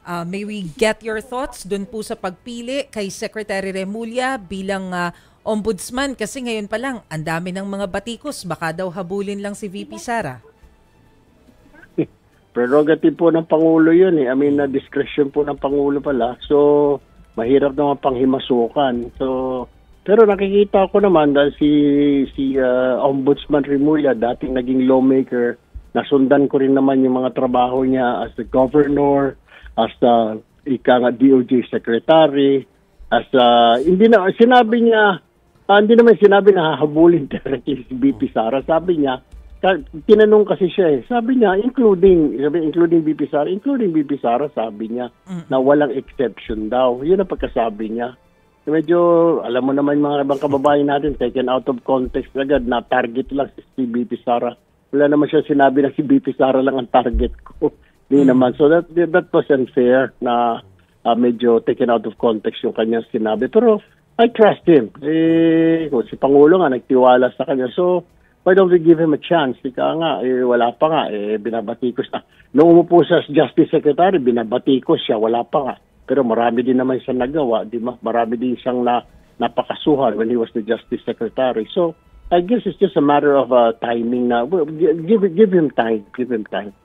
May we get your thoughts dun po sa pagpili kay Secretary Remulla bilang ombudsman? Kasi ngayon pa lang, ang dami ng mga batikos. Baka daw habulin lang si VP Sara. Prerogative po ng Pangulo yun eh. I mean, na discretion po ng Pangulo pala. So, mahirap naman panghimasukan. So, pero nakikita ko naman dahil si Ombudsman Remulla, dating naging lawmaker, nasundan ko rin naman yung mga trabaho niya as the governor, as the DOJ secretary, as hindi naman sinabi na hahabulin directly si BP Sara. Sabi niya, tinanong kasi siya sabi niya, including BP Sara, sabi niya na walang exception daw. Yun ang pagkasabi niya. Medyo, alam mo naman mga ibang kababayan natin, taken out of context agad, na target lang si BP Sara. Wala naman siya sinabi na si BP Sara lang ang target ko. Hindi naman. So that was unfair na medyo taken out of context yung kanyang sinabi. Pero I trust him. Kung si Pangulo nga, nagtiwala sa kanya. So, why don't we give him a chance? Ika nga, wala pa nga, binabatikos na. Noong umupo sa Justice Secretary, binabatikos siya, wala pa nga. Pero marami din naman siyang nagawa, di ba? Marami din siyang napakasuhan when he was the Justice Secretary. So, I guess it's just a matter of timing na. Give him time.